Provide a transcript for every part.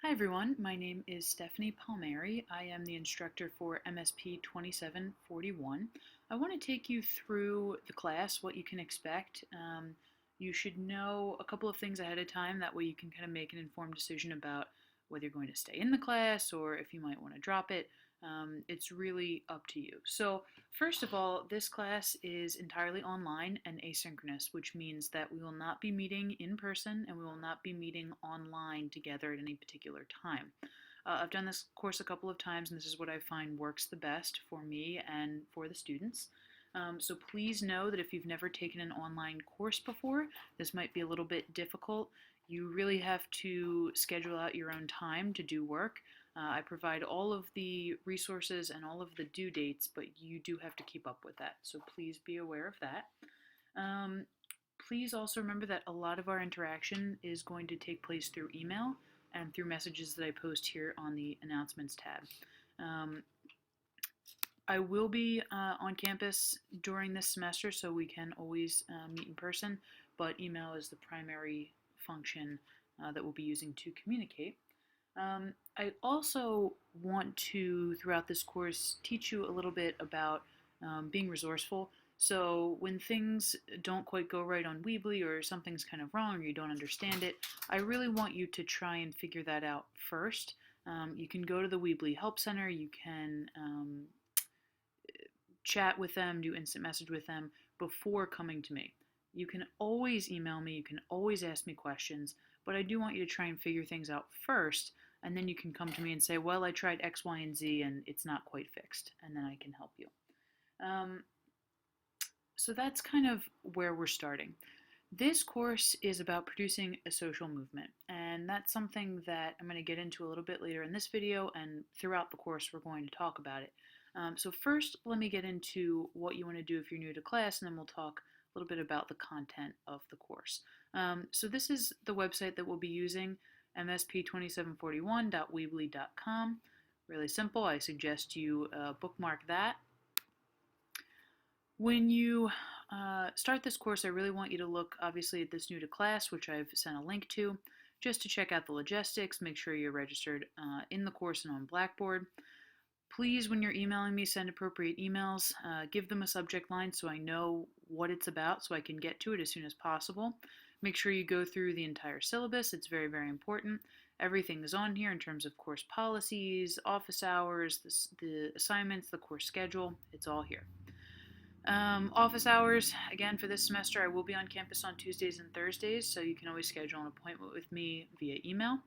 Hi everyone, my name is Stephanie Palmieri. I am the instructor for MSP 2741. I want to take you through the class, what you can expect. You should know a couple of things ahead of time, that way you can kind of make an informed decision about whether you're going to stay in the class or if you might want to drop it. It's really up to you. So first of all, this class is entirely online and asynchronous, which means that we will not be meeting in person and we will not be meeting online together at any particular time. I've done this course a couple of times, and this is what I find works the best for me and for the students. So please know that if you've never taken an online course before, this might be a little bit difficult. You really have to schedule out your own time to do work. I provide all of the resources and all of the due dates, but you do have to keep up with that. So please be aware of that. Um, Please also remember that a lot of our interaction is going to take place through email and through messages that I post here on the announcements tab. Um, I will be on campus during this semester, so we can always meet in person, but email is the primary function that we'll be using to communicate. I also want to, throughout this course, teach you a little bit about being resourceful. So when things don't quite go right on Weebly, or something's kind of wrong, or you don't understand it, I really want you to try and figure that out first. You can go to the Weebly Help Center, you can chat with them, do instant message with them before coming to me. You can always email me, you can always ask me questions, but I do want you to try and figure things out first, and then you can come to me and say, well, I tried X, Y, and Z, and it's not quite fixed, and then I can help you. So that's kind of where we're starting. This course is about producing a social movement, and that's something that I'm going to get into a little bit later in this video, and throughout the course we're going to talk about it. So first, let me get into what you want to do if you're new to class, and then we'll talk a little bit about the content of the course. So this is the website that we'll be using, msp2741.weebly.com. Really simple. I suggest you bookmark that. When you start this course, I really want you to look, obviously, at this new to class, which I've sent a link to, just to check out the logistics, make sure you're registered in the course and on Blackboard. Please, when you're emailing me, send appropriate emails. Give them a subject line so I know what it's about, so I can get to it as soon as possible. Make sure you go through the entire syllabus. It's very, very important. Everything is on here in terms of course policies, office hours, the assignments, the course schedule. It's all here. Office hours, again, for this semester, I will be on campus on Tuesdays and Thursdays, so you can always schedule an appointment with me via email.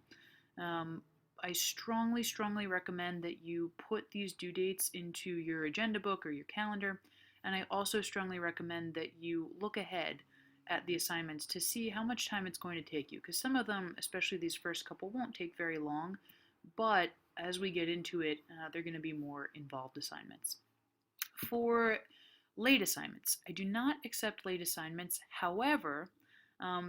I strongly, strongly recommend that you put these due dates into your agenda book or your calendar, and I also strongly recommend that you look ahead at the assignments to see how much time it's going to take you, because some of them, especially these first couple, won't take very long, but as we get into it, they're going to be more involved assignments. For late assignments, I do not accept late assignments. However,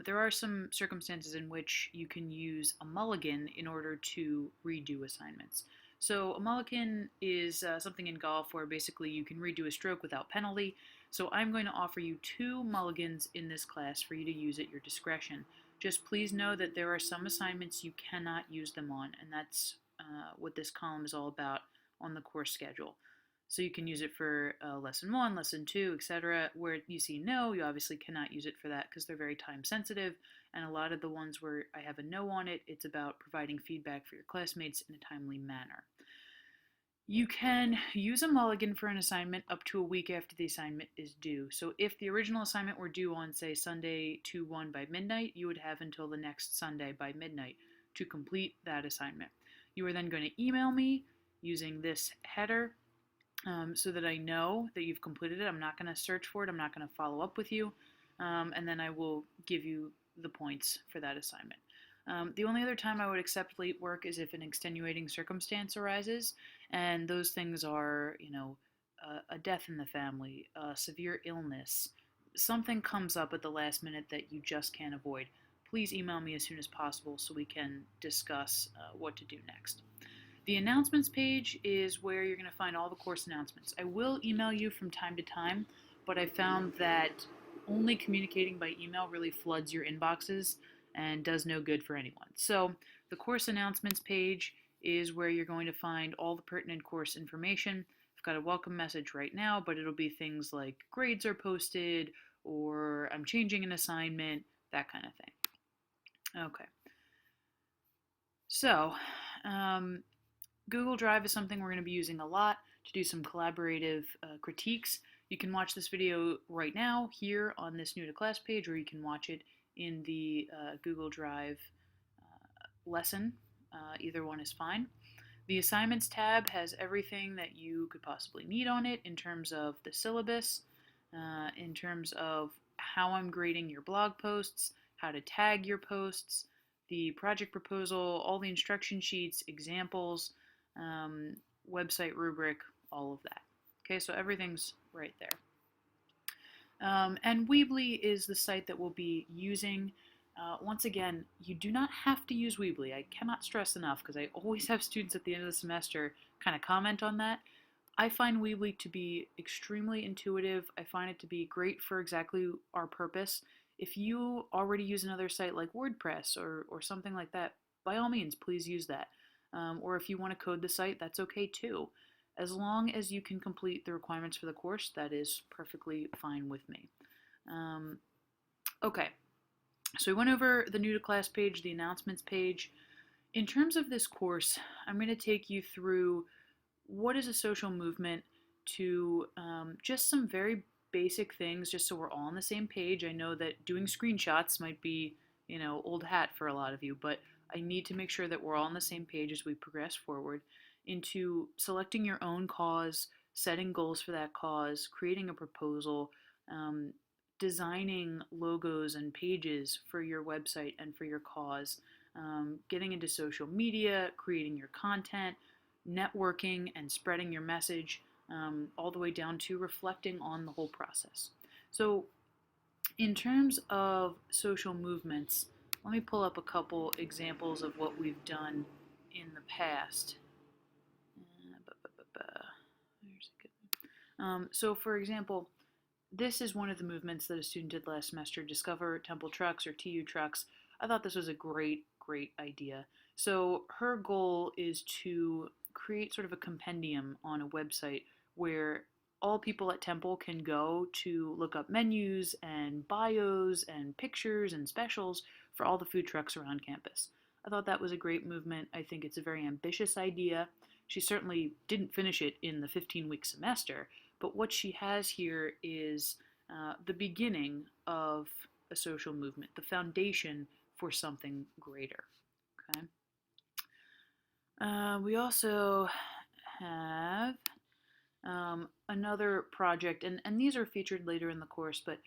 there are some circumstances in which you can use a mulligan in order to redo assignments. So a mulligan is something in golf where basically you can redo a stroke without penalty. So I'm going to offer you 2 mulligans in this class for you to use at your discretion. Just please know that there are some assignments you cannot use them on, and that's what this column is all about on the course schedule. So you can use it for lesson 1, lesson 2, etc. Where you see no, you obviously cannot use it for that because they're very time sensitive. And a lot of the ones where I have a no on it, it's about providing feedback for your classmates in a timely manner. You can use a mulligan for an assignment up to a week after the assignment is due. So if the original assignment were due on, say, Sunday 2/1 by midnight, you would have until the next Sunday by midnight to complete that assignment. You are then going to email me using this header so that I know that you've completed it. I'm not going to search for it. I'm not going to follow up with you. And then I will give you the points for that assignment. The only other time I would accept late work is if an extenuating circumstance arises, and those things are, a death in the family, a severe illness, something comes up at the last minute that you just can't avoid. Please email me as soon as possible so we can discuss what to do next. The announcements page is where you're going to find all the course announcements. I will email you from time to time, but I found that only communicating by email really floods your inboxes and does no good for anyone. So The course announcements page is where you're going to find all the pertinent course information. I've got a welcome message right now, but it'll be things like grades are posted or I'm changing an assignment, that kind of thing. Okay. So, Google Drive is something we're going to be using a lot to do some collaborative critiques. You can watch this video right now here on this new to class page, or you can watch it in the Google Drive lesson. Either one is fine. The assignments tab has everything that you could possibly need on it in terms of the syllabus, in terms of how I'm grading your blog posts, how to tag your posts, the project proposal, all the instruction sheets, examples, website rubric, all of that. Okay, so everything's right there. And Weebly is the site that we'll be using. Once again, you do not have to use Weebly. I cannot stress enough because I always have students at the end of the semester kind of comment on that. I find Weebly to be extremely intuitive. I find it to be great for exactly our purpose. If you already use another site like WordPress or something like that, by all means, please use that. Or if you want to code the site, that's okay too. As long as you can complete the requirements for the course, that is perfectly fine with me. Okay, so we went over the new to class page, the announcements page. In terms of this course, I'm going to take you through what is a social movement to just some very basic things, just so we're all on the same page. I know that doing screenshots might be, old hat for a lot of you, but I need to make sure that we're all on the same page as we progress forward into selecting your own cause, setting goals for that cause, creating a proposal, designing logos and pages for your website and for your cause, getting into social media, creating your content, networking and spreading your message, all the way down to reflecting on the whole process. So in terms of social movements, let me pull up a couple examples of what we've done in the past. So for example, this is one of the movements that a student did last semester, Discover Temple Trucks or TU Trucks. I thought this was a great idea. So her goal is to create sort of a compendium on a website where all people at Temple can go to look up menus and bios and pictures and specials for all the food trucks around campus. I thought that was a great movement. I think it's a very ambitious idea. She certainly didn't finish it in the 15-week semester, but what she has here is the beginning of a social movement, the foundation for something greater. Okay. We also have another project, and these are featured later in the course, but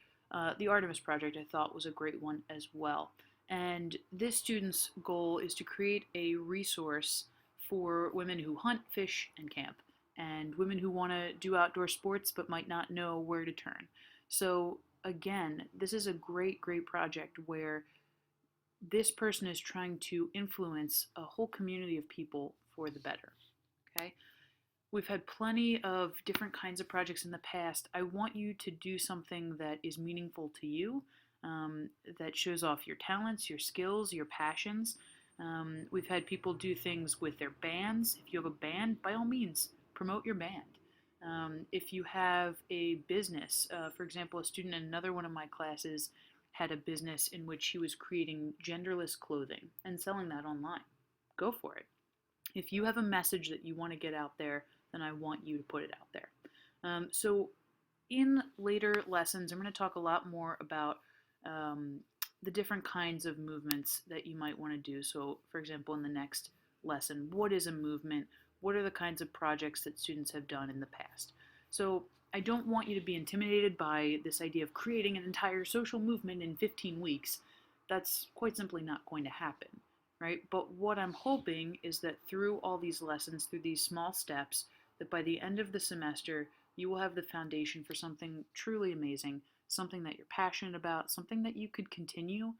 the Artemis project I thought was a great one as well. And this student's goal is to create a resource for women who hunt, fish, and camp, and women who want to do outdoor sports but might not know where to turn. So again, this is a great project where this person is trying to influence a whole community of people for the better. Okay? We've had plenty of different kinds of projects in the past. I want you to do something that is meaningful to you, that shows off your talents, your skills, your passions. We've had people do things with their bands. If you have a band, by all means, promote your band. If you have a business, for example, a student in another one of my classes had a business in which he was creating genderless clothing and selling that online. Go for it. If you have a message that you want to get out there, then I want you to put it out there. So in later lessons, I'm going to talk a lot more about the different kinds of movements that you might want to do. So for example, in the next lesson, what is a movement? What are the kinds of projects that students have done in the past? So I don't want you to be intimidated by this idea of creating an entire social movement in 15 weeks. That's quite simply not going to happen, right? But what I'm hoping is that through all these lessons, through these small steps, that by the end of the semester, you will have the foundation for something truly amazing, something that you're passionate about, something that you could continue.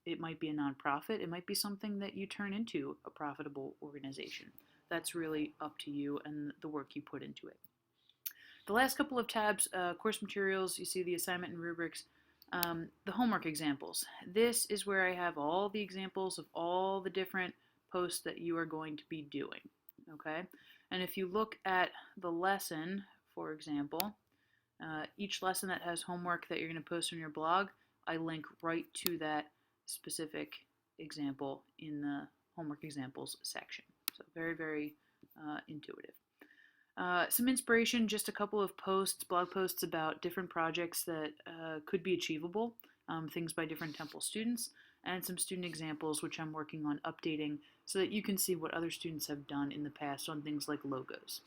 It might be a nonprofit. It might be something that you turn into a profitable organization. That's really up to you and the work you put into it. The last couple of tabs, course materials, you see the assignment and rubrics. The homework examples. This is where I have all the examples of all the different posts that you are going to be doing. Okay? And if you look at the lesson, for example, each lesson that has homework that you're going to post on your blog, I link right to that specific example in the homework examples section. So very, very intuitive. Some inspiration, just a couple of posts, blog posts about different projects that could be achievable, things by different Temple students, and some student examples which I'm working on updating so that you can see what other students have done in the past on things like logos.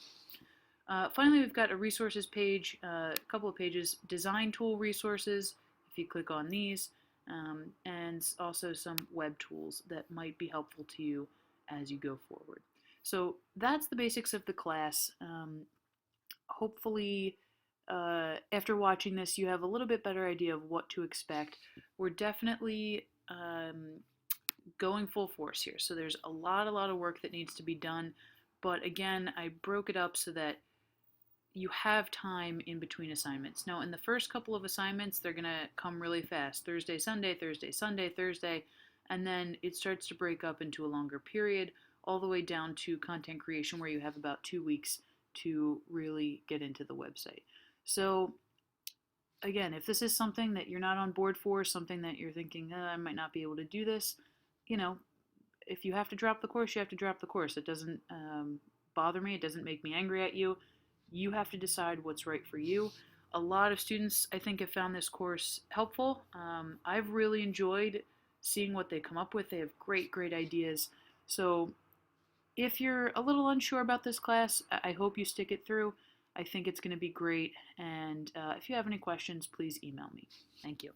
Finally, we've got a resources page, a couple of pages, design tool resources, if you click on these, and also some web tools that might be helpful to you as you go forward. So that's the basics of the class. Hopefully, after watching this, you have a little bit better idea of what to expect. We're definitely going full force here. So there's a lot of work that needs to be done. But again, I broke it up so that you have time in between assignments. Now, in the first couple of assignments, they're going to come really fast. Thursday, Sunday, Thursday, Sunday, Thursday. And then it starts to break up into a longer period, all the way down to content creation, where you have about 2 weeks to really get into the website. So again, if this is something that you're not on board for, something that you're thinking, I might not be able to do this, if you have to drop the course, you have to drop the course. It doesn't bother me. It doesn't make me angry at you. You have to decide what's right for you. A lot of students, I think, have found this course helpful. I've really enjoyed seeing what they come up with. They have great ideas. So if you're a little unsure about this class, I hope you stick it through. I think it's going to be great. And if you have any questions, please email me. Thank you.